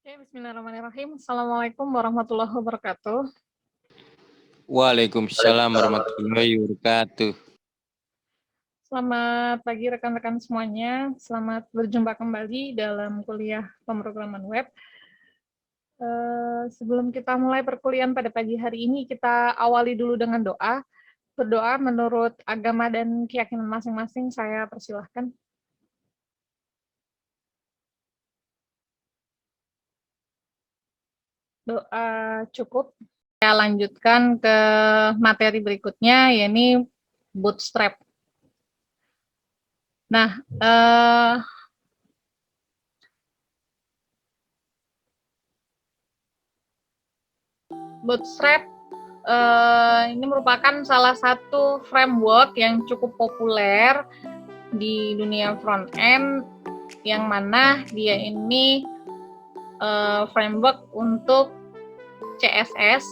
Oke, bismillahirrahmanirrahim. Assalamualaikum warahmatullahi wabarakatuh. Waalaikumsalam warahmatullahi wabarakatuh. Selamat pagi rekan-rekan semuanya. Selamat berjumpa kembali dalam kuliah pemrograman web. Sebelum kita mulai perkuliahan pada pagi hari ini, kita awali dulu dengan doa. Berdoa menurut agama dan keyakinan masing-masing. Saya persilahkan. Doa cukup. Saya lanjutkan ke materi berikutnya, yaitu bootstrap. Nah, bootstrap ini merupakan salah satu framework yang cukup populer di dunia front end, yang mana dia ini framework untuk CSS,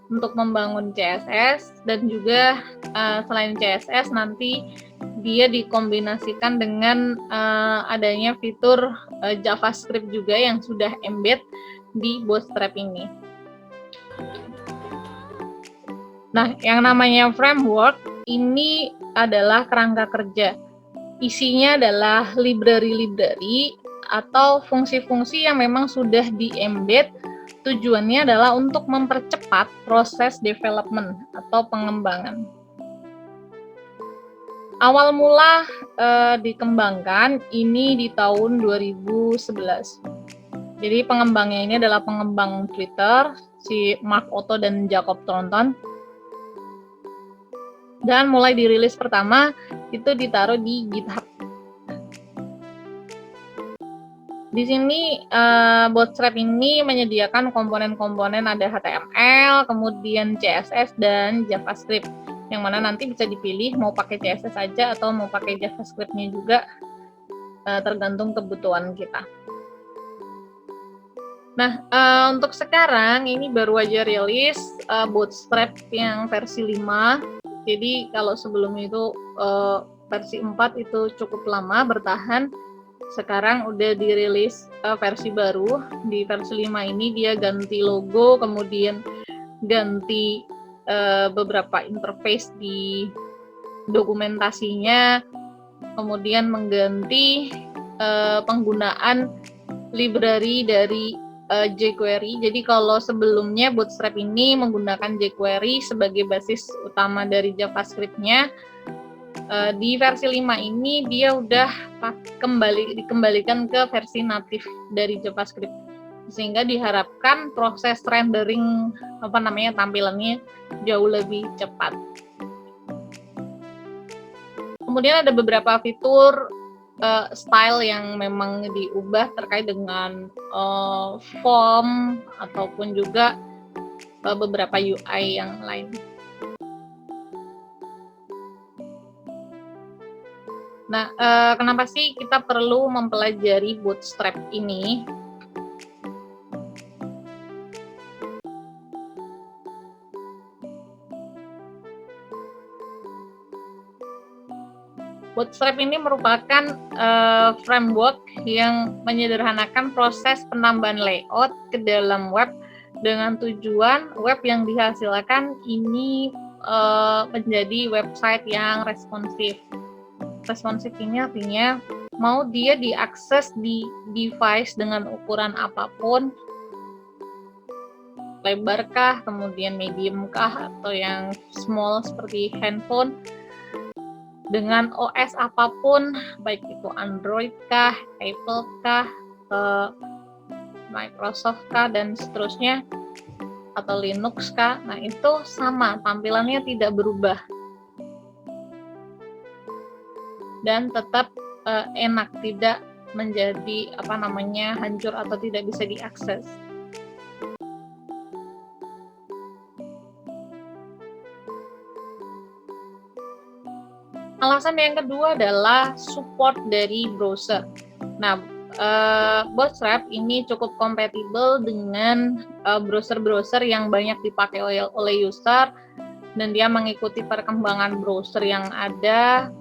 untuk membangun CSS, dan juga selain CSS nanti dia dikombinasikan dengan adanya fitur JavaScript juga yang sudah embed di Bootstrap ini. Nah, yang namanya framework ini adalah kerangka kerja. Isinya adalah library-library atau fungsi-fungsi yang memang sudah di-embed. Tujuannya adalah untuk mempercepat proses development atau pengembangan. Awal mula dikembangkan ini di tahun 2011. Jadi pengembangnya ini adalah pengembang Twitter, si Mark Otto dan Jacob Thornton. Dan mulai dirilis pertama itu ditaruh di GitHub. Di sini Bootstrap ini menyediakan komponen-komponen ada HTML, kemudian CSS dan JavaScript, yang mana nanti bisa dipilih mau pakai CSS saja atau mau pakai JavaScript-nya juga, tergantung kebutuhan kita. Nah, untuk sekarang ini baru aja rilis Bootstrap yang versi 5. Jadi kalau sebelum itu versi 4 itu cukup lama bertahan. Sekarang udah dirilis versi baru. Di versi 5 ini dia ganti logo, kemudian ganti beberapa interface di dokumentasinya, kemudian mengganti penggunaan library dari jQuery. Jadi kalau sebelumnya Bootstrap ini menggunakan jQuery sebagai basis utama dari JavaScript-nya, di versi 5 ini dia udah dikembalikan ke versi natif dari JavaScript, sehingga diharapkan proses rendering tampilannya jauh lebih cepat. Kemudian ada beberapa fitur style yang memang diubah terkait dengan form ataupun juga beberapa UI yang lain. Nah, kenapa sih kita perlu mempelajari Bootstrap ini? Bootstrap ini merupakan framework yang menyederhanakan proses penambahan layout ke dalam web dengan tujuan web yang dihasilkan ini menjadi website yang responsif. Responsif ini artinya mau dia diakses di device dengan ukuran apapun, lebarkah, kemudian mediumkah, atau yang small seperti handphone, dengan OS apapun, baik itu Android kah, Apple kah, Microsoft kah, dan seterusnya, atau Linux kah. Nah, itu sama, tampilannya tidak berubah dan tetap enak, tidak menjadi hancur atau tidak bisa diakses. Alasan yang kedua adalah support dari browser. Nah, Bootstrap ini cukup kompatibel dengan browser-browser yang banyak dipakai oleh user, dan dia mengikuti perkembangan browser yang ada.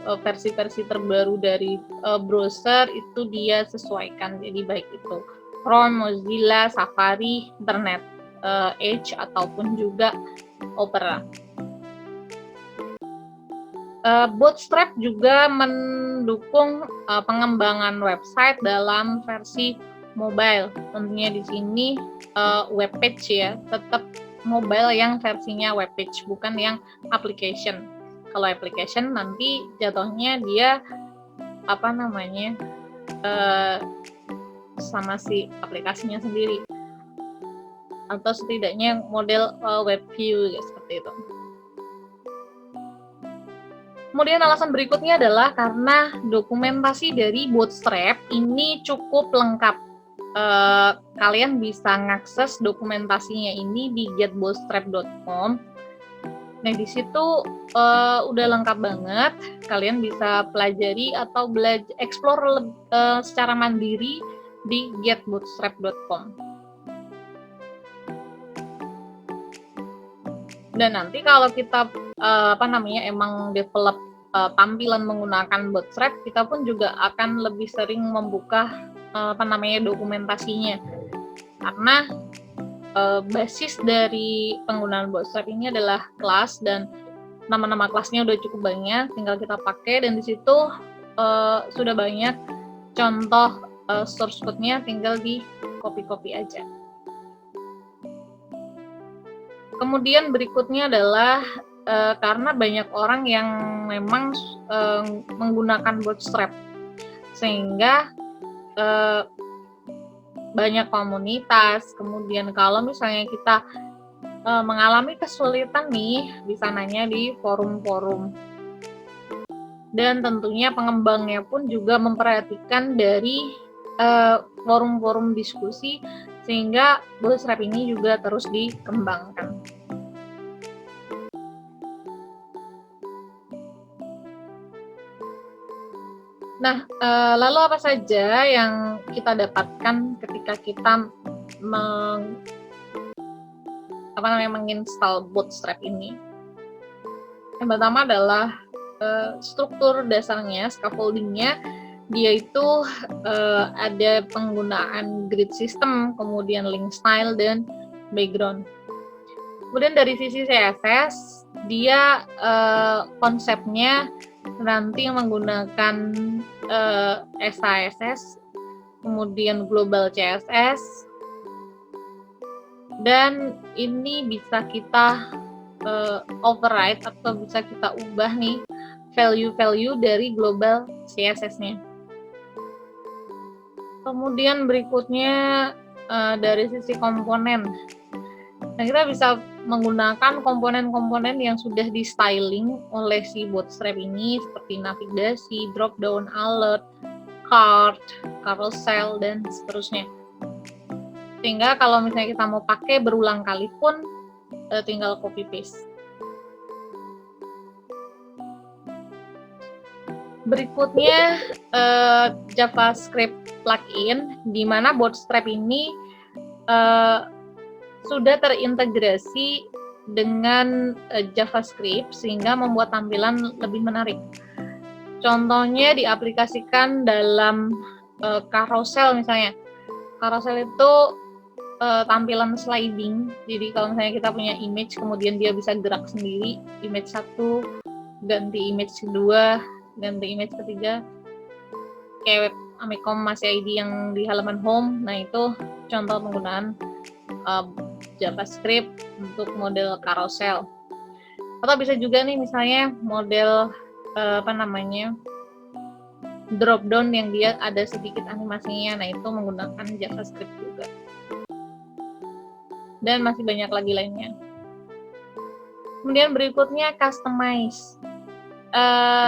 Versi-versi terbaru dari browser itu dia sesuaikan, jadi baik itu Chrome, Mozilla, Safari, Internet Edge ataupun juga Opera. Bootstrap juga mendukung pengembangan website dalam versi mobile. Tentunya di sini web page ya, tetap mobile yang versinya web page, bukan yang application. Kalau application nanti jatuhnya dia sama si aplikasinya sendiri, atau setidaknya model web view ya, seperti itu. Kemudian alasan berikutnya adalah karena dokumentasi dari Bootstrap ini cukup lengkap. Kalian bisa ngakses dokumentasinya ini di getbootstrap.com. Nah, di situ udah lengkap banget. Kalian bisa pelajari atau explore secara mandiri di getbootstrap.com. Dan nanti kalau kita emang develop tampilan menggunakan Bootstrap, kita pun juga akan lebih sering membuka dokumentasinya, karena basis dari penggunaan Bootstrap ini adalah kelas, dan nama-nama kelasnya udah cukup banyak, tinggal kita pakai, dan di situ sudah banyak contoh source code-nya, tinggal di copy aja. Kemudian berikutnya adalah karena banyak orang yang memang menggunakan Bootstrap, sehingga banyak komunitas. Kemudian kalau misalnya kita mengalami kesulitan nih, bisa nanya di forum-forum. Dan tentunya pengembangnya pun juga memperhatikan dari forum-forum diskusi, sehingga Bootstrap ini juga terus dikembangkan. Nah, lalu apa saja yang kita dapatkan ketika kita menginstal Bootstrap ini? Yang pertama adalah struktur dasarnya, scaffolding-nya, dia itu ada penggunaan grid system, kemudian link style, dan background. Kemudian dari sisi CSS, dia konsepnya nanti menggunakan SASS, kemudian global CSS, dan ini bisa kita override atau bisa kita ubah nih value-value dari global CSS-nya. Kemudian berikutnya dari sisi komponen. Nah, kita bisa menggunakan komponen-komponen yang sudah di styling oleh si Bootstrap ini, seperti navigasi, drop down, alert, card, carousel, dan seterusnya. Sehingga kalau misalnya kita mau pakai berulang kali pun tinggal copy paste. Berikutnya JavaScript plugin, di mana Bootstrap ini sudah terintegrasi dengan JavaScript sehingga membuat tampilan lebih menarik. Contohnya diaplikasikan dalam carousel misalnya. Carousel itu tampilan sliding. Jadi kalau misalnya kita punya image, kemudian dia bisa gerak sendiri. Image 1, ganti image 2, ganti image ketiga. Kayak web Amicom masih ID yang di halaman home. Nah, itu contoh penggunaan JavaScript untuk model carousel. Atau bisa juga nih misalnya model drop down yang dia ada sedikit animasinya. Nah, itu menggunakan JavaScript juga. Dan masih banyak lagi lainnya. Kemudian berikutnya customize.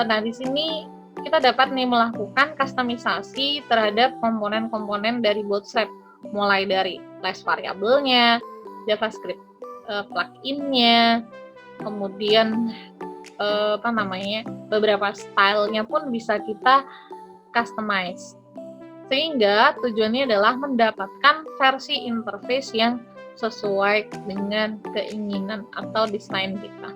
Nah, di sini kita dapat nih melakukan customisasi terhadap komponen-komponen dari Bootstrap, mulai dari class variabelnya, JavaScript plugin-nya, kemudian beberapa stylenya pun bisa kita customize. Sehingga tujuannya adalah mendapatkan versi interface yang sesuai dengan keinginan atau desain kita.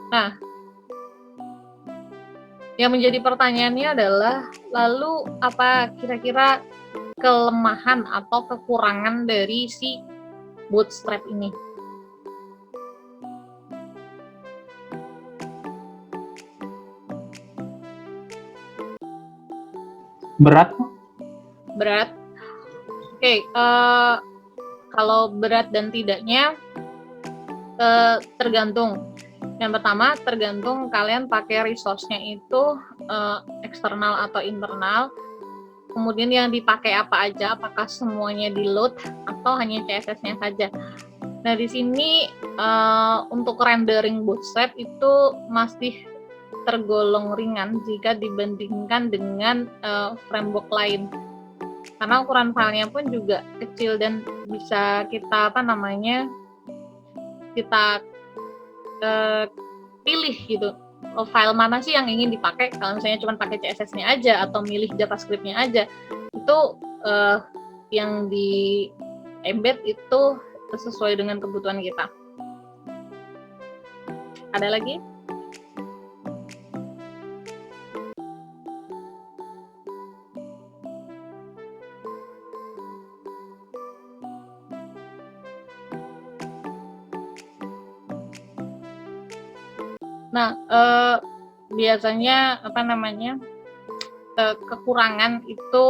Nah, Yang menjadi pertanyaannya adalah, lalu apa kira-kira kelemahan atau kekurangan dari si Bootstrap ini? Berat? Berat. Oke, kalau berat dan tidaknya tergantung. Yang pertama, tergantung kalian pakai resource-nya itu eksternal atau internal. Kemudian yang dipakai apa aja, apakah semuanya di load atau hanya CSS-nya saja. Nah, di sini untuk rendering Bootstrap itu masih tergolong ringan jika dibandingkan dengan framework lain. Karena ukuran filenya pun juga kecil dan bisa kita kita pilih gitu. File mana sih yang ingin dipakai? Kalau misalnya cuma pakai CSS-nya aja atau milih JavaScript-nya aja, itu yang di embed itu sesuai dengan kebutuhan kita. Ada lagi? Nah, biasanya kekurangan itu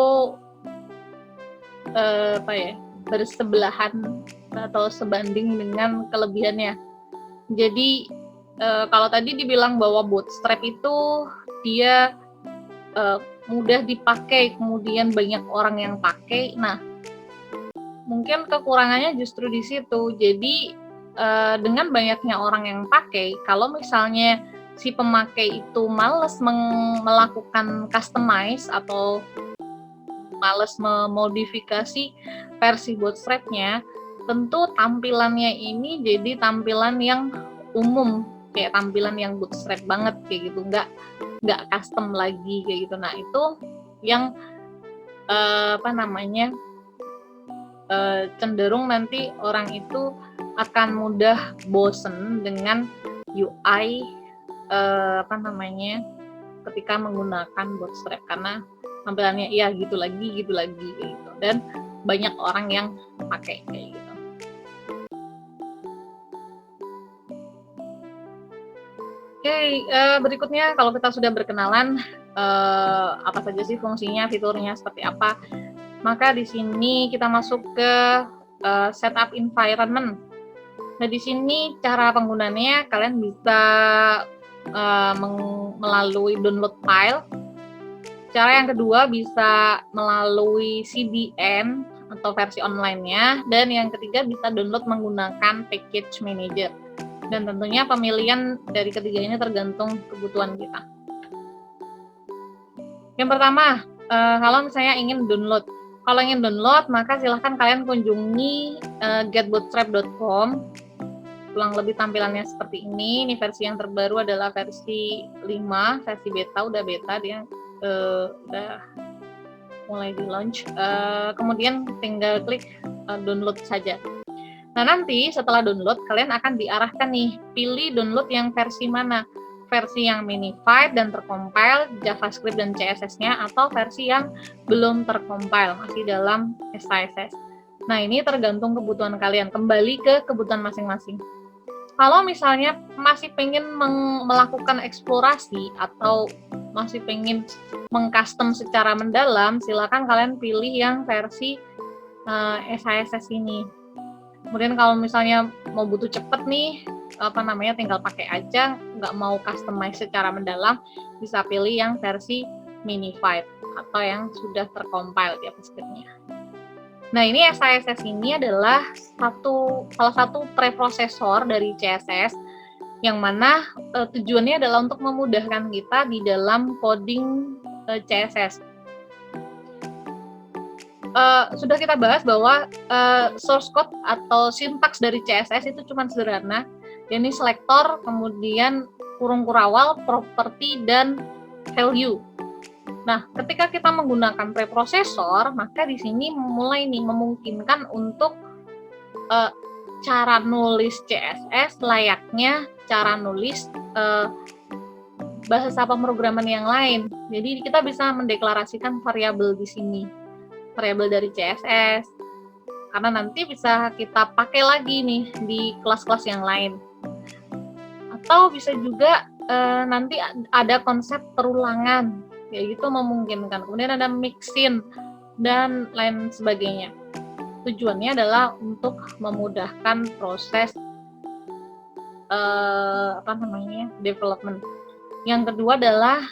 bersebelahan atau sebanding dengan kelebihannya. Jadi kalau tadi dibilang bahwa Bootstrap itu dia mudah dipakai, kemudian banyak orang yang pakai. Nah, mungkin kekurangannya justru di situ. Jadi dengan banyaknya orang yang pakai, kalau misalnya si pemakai itu males melakukan customize atau males memodifikasi versi Bootstrap-nya, tentu tampilannya ini jadi tampilan yang umum, kayak tampilan yang Bootstrap banget kayak gitu, nggak custom lagi kayak gitu. Nah, itu yang cenderung nanti orang itu akan mudah bosen dengan UI ketika menggunakan Bootstrap, karena tampilannya ya gitu lagi gitu, dan banyak orang yang pakai kayak gitu. Oke, berikutnya kalau kita sudah berkenalan apa saja sih fungsinya, fiturnya seperti apa, maka di sini kita masuk ke setup environment. Nah, di sini cara penggunaannya kalian bisa melalui download file. Cara yang kedua bisa melalui CDN atau versi online-nya, dan yang ketiga bisa download menggunakan package manager. Dan tentunya pemilihan dari ketiganya tergantung kebutuhan kita. Yang pertama, kalau misalnya ingin download. Kalau ingin download, maka silahkan kalian kunjungi getbootstrap.com. Kurang lebih tampilannya seperti ini. Ini versi yang terbaru adalah versi 5, versi beta, udah beta dia udah mulai di launch. Kemudian tinggal klik download saja. Nah, nanti setelah download kalian akan diarahkan nih, pilih download yang versi mana, versi yang minified dan tercompile JavaScript dan CSS-nya, atau versi yang belum tercompile, masih dalam SISS. Nah, ini tergantung kebutuhan kalian, kembali ke kebutuhan masing-masing. Kalau misalnya masih pengen melakukan eksplorasi atau masih pengen mengcustom secara mendalam, silakan kalian pilih yang versi SISS ini. Kemudian kalau misalnya mau butuh cepet nih, tinggal pakai aja, nggak mau customize secara mendalam, bisa pilih yang versi minified atau yang sudah tercompile JavaScript-nya. Nah, ini SISS ini adalah salah satu preprosesor dari CSS, yang mana tujuannya adalah untuk memudahkan kita di dalam coding CSS. Sudah kita bahas bahwa source code atau sintaks dari CSS itu cuma sederhana, yakni selektor, kemudian kurung kurawal, properti, dan value. Nah, ketika kita menggunakan preprosesor, maka di sini mulai memungkinkan untuk cara nulis CSS layaknya cara nulis bahasa pemrograman yang lain. Jadi kita bisa mendeklarasikan variabel di sini, variabel dari CSS, karena nanti bisa kita pakai lagi nih di kelas-kelas yang lain. Atau bisa juga nanti ada konsep perulangan, kayak gitu memungkinkan. Kemudian ada mixin dan lain sebagainya. Tujuannya adalah untuk memudahkan proses development. Yang kedua adalah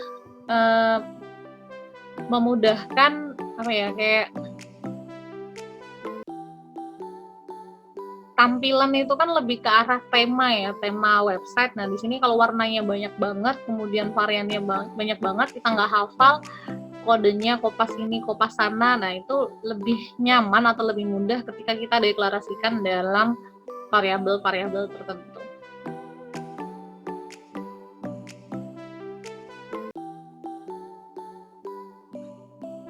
memudahkan kayak tampilan itu kan lebih ke arah tema website. Nah, di sini kalau warnanya banyak banget, kemudian variannya banyak banget, kita nggak hafal kodenya, kopas ini, kopas sana. Nah, itu lebih nyaman atau lebih mudah ketika kita deklarasikan dalam variabel-variabel tertentu.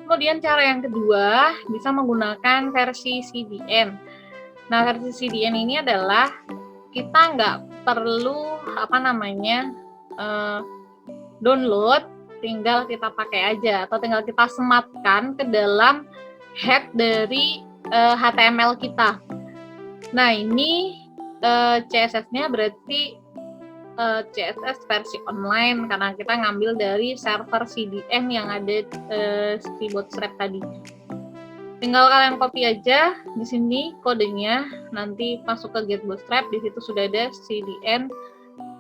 Kemudian cara yang kedua, bisa menggunakan versi CDN. Nah, versi CDN ini adalah kita nggak perlu download, tinggal kita pakai aja atau tinggal kita sematkan ke dalam head dari HTML kita. Nah, ini CSS-nya berarti CSS versi online karena kita ngambil dari server CDN yang ada di Bootstrap tadi. Tinggal kalian copy aja di sini kodenya, nanti masuk ke Get Bootstrap, di situ sudah ada CDN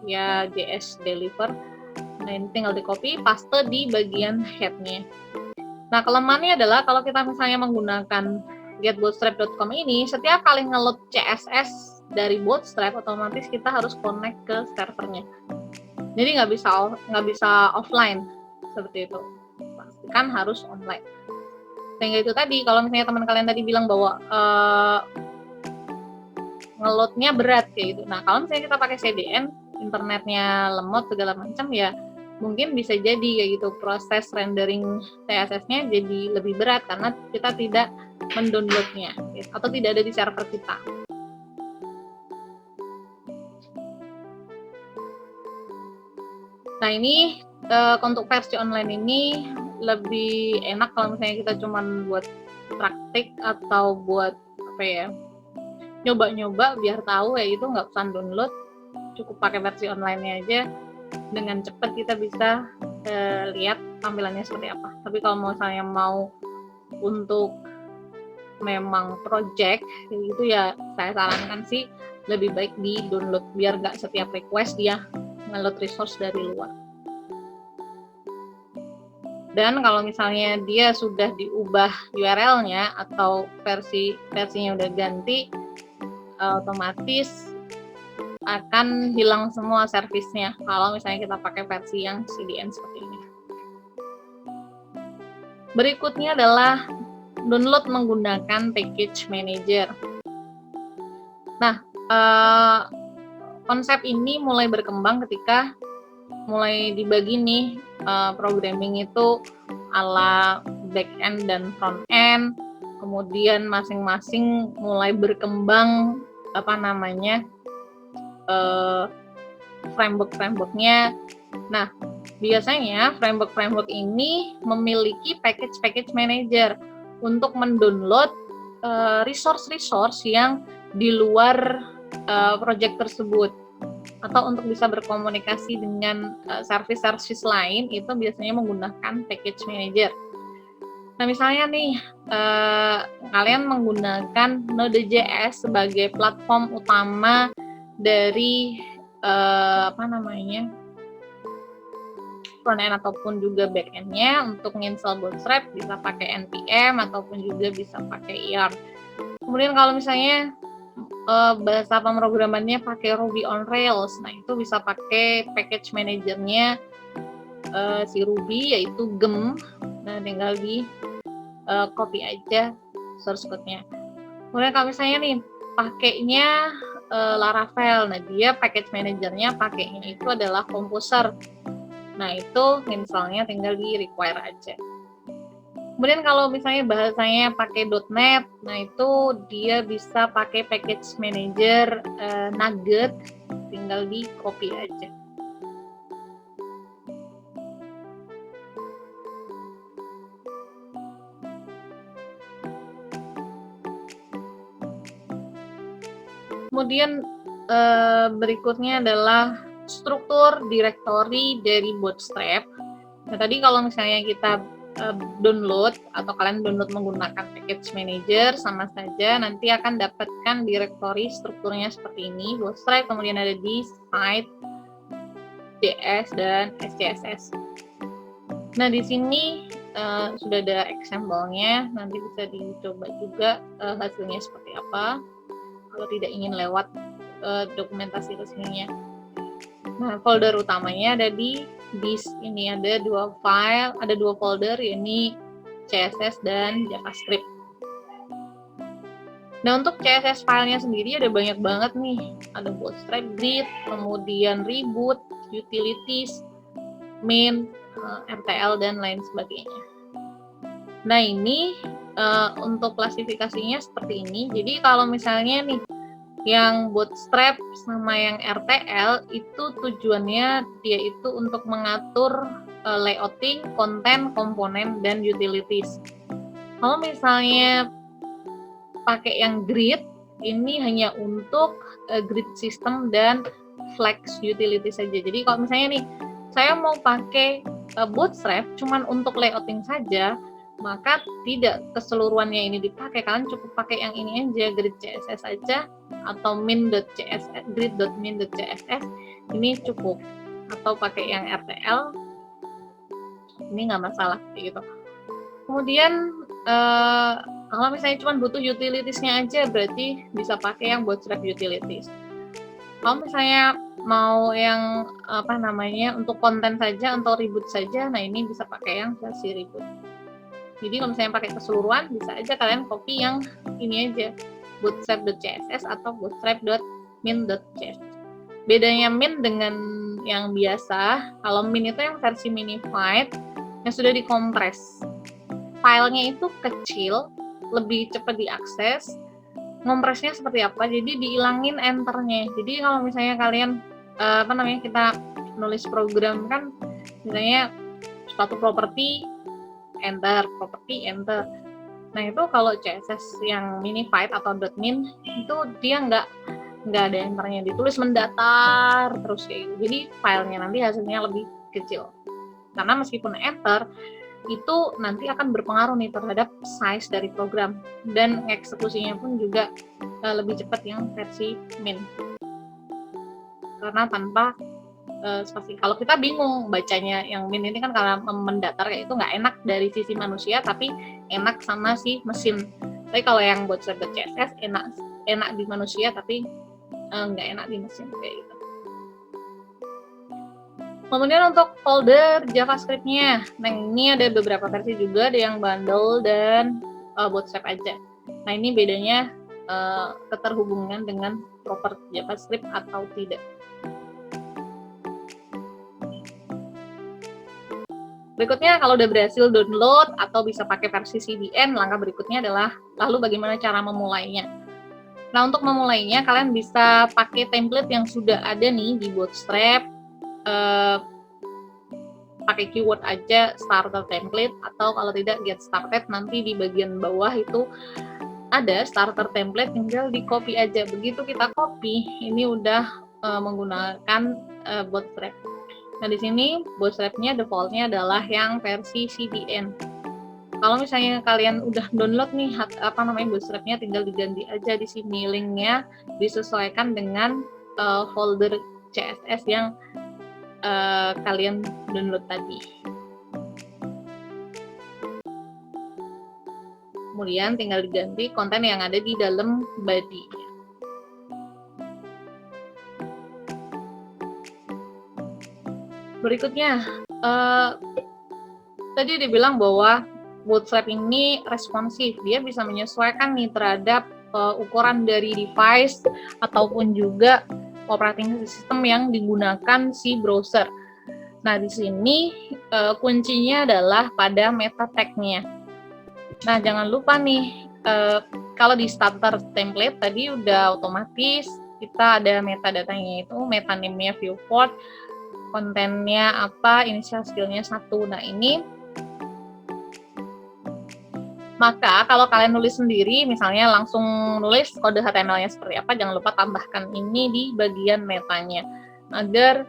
ya JS deliver. Nah, ini tinggal di copy, paste di bagian head-nya. Nah, kelemahannya adalah kalau kita misalnya menggunakan getbootstrap.com ini, setiap kali ngeload CSS dari Bootstrap, otomatis kita harus connect ke servernya. Jadi nggak bisa offline seperti itu. Pastikan harus online. Sehingga itu tadi, kalau misalnya teman kalian tadi bilang bahwa ngeloadnya berat kayak gitu. Nah, kalau misalnya kita pakai CDN, internetnya lemot segala macam, ya mungkin bisa jadi kayak gitu, proses rendering CSS-nya jadi lebih berat karena kita tidak mendownloadnya atau tidak ada di server kita. Nah, ini untuk versi online ini lebih enak kalau misalnya kita cuman buat praktik atau buat nyoba-nyoba biar tahu ya, itu nggak usah download, cukup pakai versi online-nya aja, dengan cepat kita bisa lihat tampilannya seperti apa. Tapi kalau misalnya mau untuk memang project gitu ya, saya sarankan sih lebih baik di download biar nggak setiap request dia nge-load resource dari luar. Dan kalau misalnya dia sudah diubah URL-nya atau versinya udah ganti, otomatis akan hilang semua servisnya kalau misalnya kita pakai versi yang CDN seperti ini. Berikutnya adalah download menggunakan package manager. Nah, konsep ini mulai berkembang ketika mulai dibagi nih programming itu ala back end dan front end, kemudian masing-masing mulai berkembang framework-nya. Nah, biasanya framework ini memiliki package manager untuk mendownload resource yang di luar project tersebut, atau untuk bisa berkomunikasi dengan service lain, itu biasanya menggunakan package manager. Nah, misalnya nih kalian menggunakan Node.js sebagai platform utama dari front end ataupun juga back end-nya. Untuk menginstal Bootstrap bisa pakai npm ataupun juga bisa pakai yarn. Kemudian kalau misalnya bahasa pemrogramannya pakai Ruby on Rails, nah itu bisa pakai package manajernya si Ruby, yaitu gem. Nah, tinggal di copy aja source code-nya. Kemudian kalau misalnya nih pakainya Laravel, nah dia package manajernya pakainya itu adalah Composer. Nah, itu installnya tinggal di require aja. Kemudian kalau misalnya bahasanya pakai .NET, nah itu dia bisa pakai package manager Nugget, tinggal di copy aja. Kemudian berikutnya adalah struktur directory dari Bootstrap. Nah, tadi kalau misalnya kita download atau kalian download menggunakan package manager, sama saja nanti akan dapatkan directory strukturnya seperti ini. Bootstrap, kemudian ada di site, JS, dan SCSS. Nah, di sini sudah ada example-nya, nanti bisa dicoba juga hasilnya seperti apa kalau tidak ingin lewat dokumentasi resminya. Nah, folder utamanya ada di disk ini, ada dua folder, yakni CSS dan JavaScript. Nah, untuk CSS filenya sendiri ada banyak banget nih, ada Bootstrap Grid, kemudian Reboot, Utilities, Main, RTL, dan lain sebagainya. Nah, ini untuk klasifikasinya seperti ini. Jadi kalau misalnya nih yang Bootstrap sama yang RTL itu tujuannya dia itu untuk mengatur layouting, konten, komponen, dan utilities. Kalau misalnya pakai yang grid, ini hanya untuk grid system dan flex utility saja. Jadi kalau misalnya nih saya mau pakai Bootstrap cuman untuk layouting saja, maka tidak keseluruhannya ini dipakai. Kalian cukup pakai yang ini aja, grid CSS saja, atau min.css, grid.min.css, ini cukup. Atau pakai yang RTL, ini nggak masalah gitu. Kemudian kalau misalnya cuma butuh utilitiesnya aja, berarti bisa pakai yang Bootstrap utilities. Kalau misalnya mau yang untuk konten saja, untuk reboot saja, nah ini bisa pakai yang versi reboot. Jadi kalau misalnya pakai keseluruhan, bisa aja kalian copy yang ini aja, bootstrap.css atau bootstrap.min.css. Bedanya min dengan yang biasa, kalau min itu yang versi minified, yang sudah dikompres. Filenya itu kecil, lebih cepat diakses. Ngompresnya seperti apa? Jadi dihilangin enternya. Jadi kalau misalnya kalian kita nulis program kan, misalnya suatu properti enter, properti enter. Nah, itu kalau CSS yang minified atau .min itu dia nggak ada enternya, ditulis mendatar terus kayak gitu. Jadi filenya nanti hasilnya lebih kecil. Karena meskipun enter, itu nanti akan berpengaruh nih terhadap size dari program, dan eksekusinya pun juga lebih cepat yang versi min. Karena tanpa spasi. Kalau kita bingung bacanya yang min ini kan karena mendatar kayak itu nggak enak dari sisi manusia, tapi enak sama si mesin. Tapi kalau yang Bootstrap.css enak di manusia, tapi nggak enak di mesin kayak gitu. Kemudian untuk folder JavaScript-nya, nah ini ada beberapa versi juga, ada yang bundle dan Bootstrap aja. Nah ini bedanya keterhubungan dengan properti JavaScript atau tidak. Berikutnya, kalau udah berhasil download atau bisa pakai versi CDN, langkah berikutnya adalah lalu bagaimana cara memulainya. Nah, untuk memulainya kalian bisa pakai template yang sudah ada nih di Bootstrap, pakai keyword aja starter template, atau kalau tidak get started, nanti di bagian bawah itu ada starter template, tinggal di copy aja. Begitu kita copy, ini udah menggunakan Bootstrap. Nah, di sini Bootstrap-nya default-nya adalah yang versi CDN. Kalau misalnya kalian udah download nih Bootstrap-nya, tinggal diganti aja di sini linknya, disesuaikan dengan folder CSS yang kalian download tadi. Kemudian tinggal diganti konten yang ada di dalam body. Berikutnya, tadi dibilang bahwa Bootstrap ini responsif, dia bisa menyesuaikan nih terhadap ukuran dari device ataupun juga operating system yang digunakan si browser. Nah, di sini kuncinya adalah pada meta tag-nya. Nah, jangan lupa nih, kalau di starter template tadi udah otomatis kita ada metadatanya, itu meta name-nya viewport, kontennya apa, initial skill-nya 1. Nah, ini Maka kalau kalian nulis sendiri, misalnya langsung nulis kode HTML-nya seperti apa, jangan lupa tambahkan ini di bagian metanya agar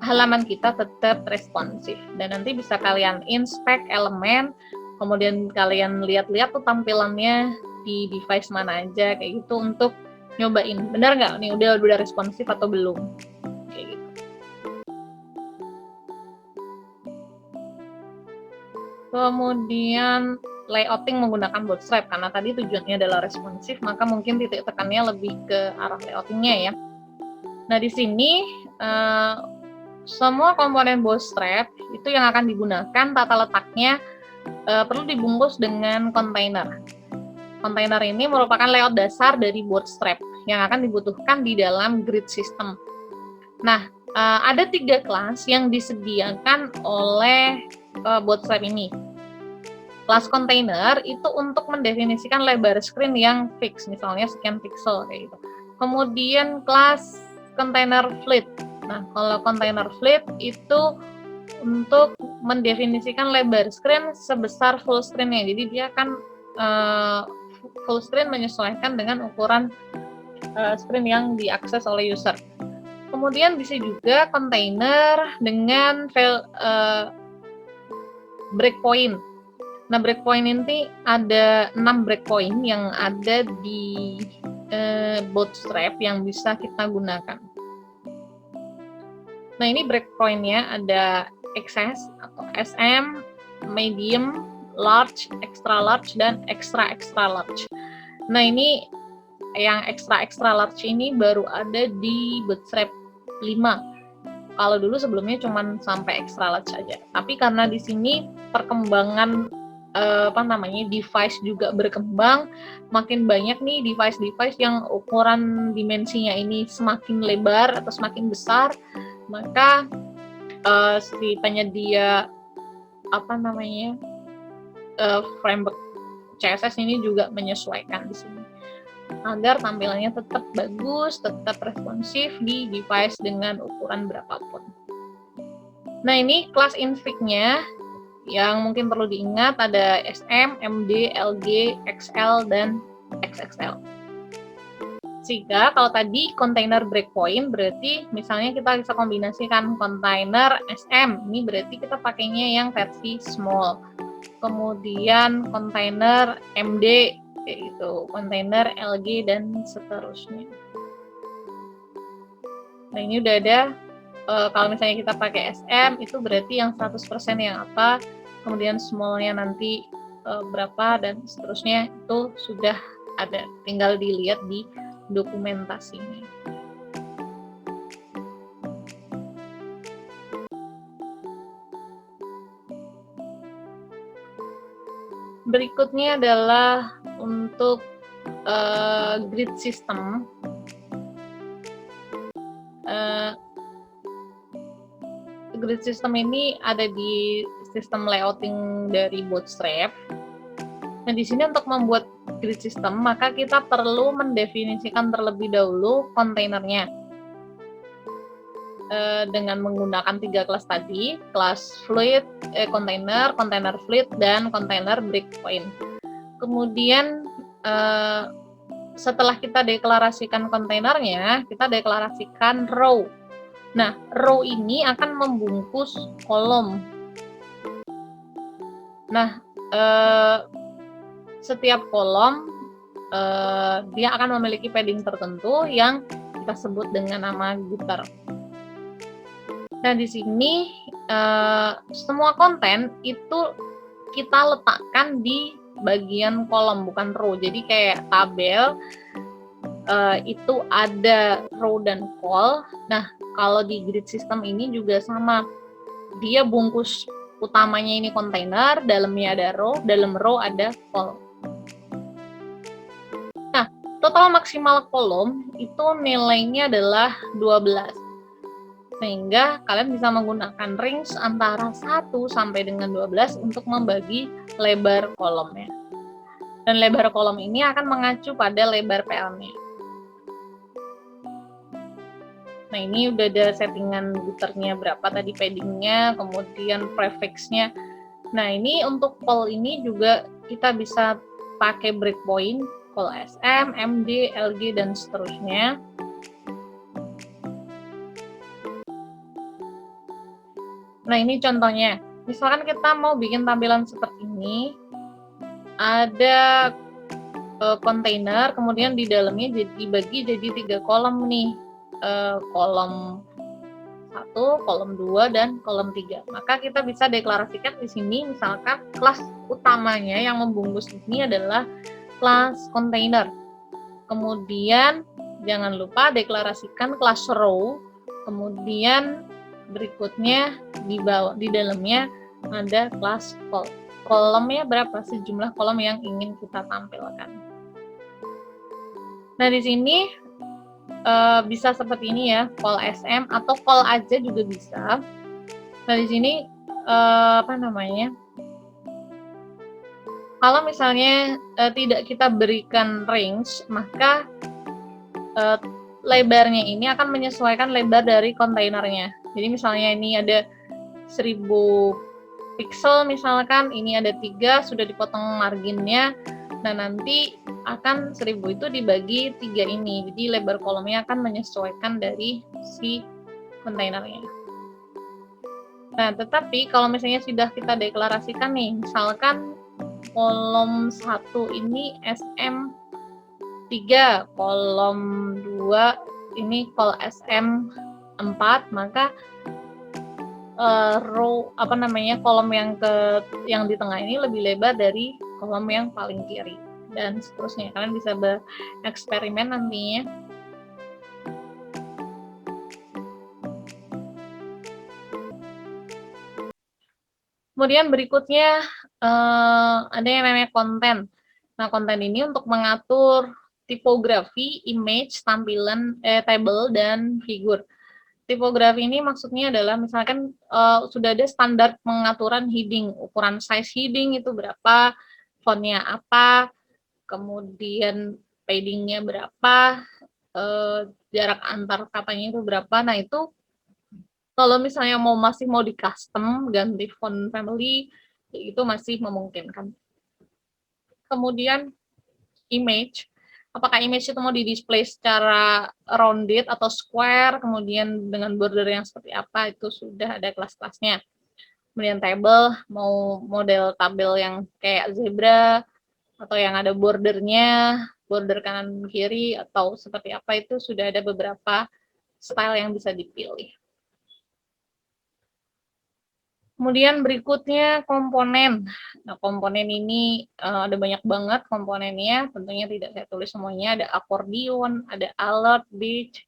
halaman kita tetap responsif. Dan nanti bisa kalian inspect elemen, kemudian kalian lihat-lihat tuh tampilannya di device mana aja kayak gitu untuk nyobain benar nggak nih udah responsif atau belum kayak gitu. Kemudian layouting menggunakan Bootstrap karena tadi tujuannya adalah responsif, maka mungkin titik tekannya lebih ke arah layoutingnya ya. Nah di sini semua komponen Bootstrap itu yang akan digunakan tata letaknya perlu dibungkus dengan kontainer. Kontainer ini merupakan layout dasar dari Bootstrap yang akan dibutuhkan di dalam grid system. Nah, ada 3 kelas yang disediakan oleh Bootstrap ini. Kelas container itu untuk mendefinisikan lebar screen yang fix, misalnya sekian pixel kayak gitu. Kemudian kelas container fleet. Nah, kalau container fleet itu untuk mendefinisikan lebar screen sebesar full screen-nya. Jadi dia akan full screen menyesuaikan dengan ukuran screen yang diakses oleh user. Kemudian bisa juga container dengan breakpoint. Nah, breakpoint ini ada 6 breakpoint yang ada di Bootstrap yang bisa kita gunakan. Nah, ini breakpoint-nya ada XS atau SM, medium, large, extra large, dan extra large. Nah, ini yang extra large ini baru ada di Bootstrap 5. Kalau dulu sebelumnya cuma sampai extra large saja. Tapi karena di sini perkembangan device juga berkembang, makin banyak nih device yang ukuran dimensinya ini semakin lebar atau semakin besar, maka si penyedia framework CSS ini juga menyesuaikan di sini agar tampilannya tetap bagus, tetap responsif di device dengan ukuran berapapun. Nah, ini kelas infig-nya yang mungkin perlu diingat ada SM, MD, LG, XL, dan XXL. Sehingga kalau tadi container breakpoint berarti misalnya kita bisa kombinasikan container SM, ini berarti kita pakainya yang versi small. Kemudian container MD kayak gitu, kontainer LG dan seterusnya. Nah, ini udah ada kalau misalnya kita pakai SM itu berarti yang 100% yang apa, kemudian smallnya nanti berapa dan seterusnya itu sudah ada, tinggal dilihat di dokumentasinya. Berikutnya adalah untuk grid system. Grid system ini ada di sistem layouting dari Bootstrap. Nah, di sini untuk membuat grid system, maka kita perlu mendefinisikan terlebih dahulu kontainernya dengan menggunakan 3 kelas tadi, kelas fluid, container fluid, dan container breakpoint. Kemudian setelah kita deklarasikan kontainernya, kita deklarasikan row. Nah, row ini akan membungkus kolom. Nah, setiap kolom dia akan memiliki padding tertentu yang kita sebut dengan nama gutter. Nah, di sini semua konten itu kita letakkan di bagian kolom, bukan row. Jadi kayak tabel itu ada row dan col. Nah, kalau di grid system ini juga sama. Dia bungkus utamanya ini kontainer, dalamnya ada row, dalam row ada col. Nah, total maksimal kolom itu nilainya adalah 12. Sehingga kalian bisa menggunakan range antara 1 sampai dengan 12 untuk membagi lebar kolomnya. Dan lebar kolom ini akan mengacu pada lebar PL-nya. Nah, ini udah ada settingan gutternya berapa tadi, paddingnya, kemudian prefixnya. Nah, ini untuk call ini juga kita bisa pakai breakpoint, call SM, MD, LG, dan seterusnya. Nah, ini contohnya. Misalkan kita mau bikin tampilan seperti ini, ada kontainer, kemudian di dalamnya dibagi jadi 3 kolom nih. Kolom 1, kolom 2, dan kolom 3. Maka kita bisa deklarasikan di sini misalkan kelas utamanya yang membungkus ini adalah kelas kontainer. Kemudian jangan lupa deklarasikan kelas row. Kemudian berikutnya di dalamnya ada kelas call. Kolomnya berapa? Sejumlah kolom yang ingin kita tampilkan. Nah, di sini bisa seperti ini ya, call SM atau call aja juga bisa. Nah, di sini kalau misalnya tidak kita berikan range, maka lebarnya ini akan menyesuaikan lebar dari kontainernya. Jadi misalnya ini ada 1000 pixel misalkan, ini ada 3, sudah dipotong marginnya. Nah, nanti akan 1000 itu dibagi 3 ini. Jadi lebar kolomnya akan menyesuaikan dari si kontainernya. Nah, tetapi kalau misalnya sudah kita deklarasikan nih, misalkan kolom 1 ini SM3, kolom 2 ini call SM4, maka kolom yang di tengah ini lebih lebar dari kolom yang paling kiri, dan seterusnya. Kalian bisa bereksperimen nantinya. Kemudian berikutnya ada yang namanya konten. Nah, konten ini untuk mengatur tipografi, image, tampilan, table, dan figur. Tipografi ini maksudnya adalah misalkan sudah ada standar pengaturan heading, ukuran size heading itu berapa, fontnya apa, kemudian paddingnya berapa, jarak antar katanya itu berapa. Nah, itu kalau misalnya masih mau di custom, ganti font family, itu masih memungkinkan. Kemudian image, apakah image itu mau di-display secara rounded atau square, kemudian dengan border yang seperti apa, itu sudah ada kelas-kelasnya. Kemudian table, mau model tabel yang kayak zebra, atau yang ada bordernya, border kanan kiri, atau seperti apa, itu sudah ada beberapa style yang bisa dipilih. Kemudian berikutnya komponen. Nah, komponen ini ada banyak banget komponennya, tentunya tidak saya tulis semuanya. Ada accordion, ada alert, beach,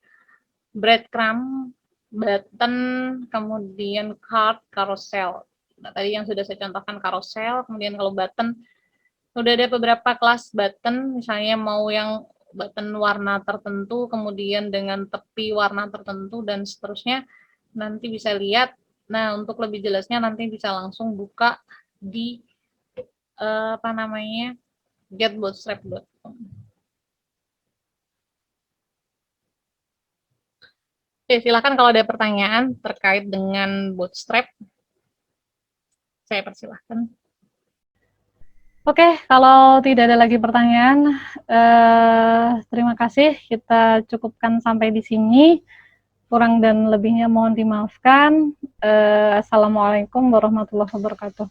breadcrumb, button, kemudian card, carousel. Nah, tadi yang sudah saya contohkan carousel, kemudian kalau button, sudah ada beberapa kelas button, misalnya mau yang button warna tertentu, kemudian dengan tepi warna tertentu, dan seterusnya. Nanti bisa lihat. Nah, untuk lebih jelasnya nanti bisa langsung buka di getbootstrap.com. Oke, silakan kalau ada pertanyaan terkait dengan Bootstrap, saya persilahkan. Oke, kalau tidak ada lagi pertanyaan, terima kasih. Kita cukupkan sampai di sini. Kurang dan lebihnya mohon dimaafkan. Assalamualaikum warahmatullahi wabarakatuh.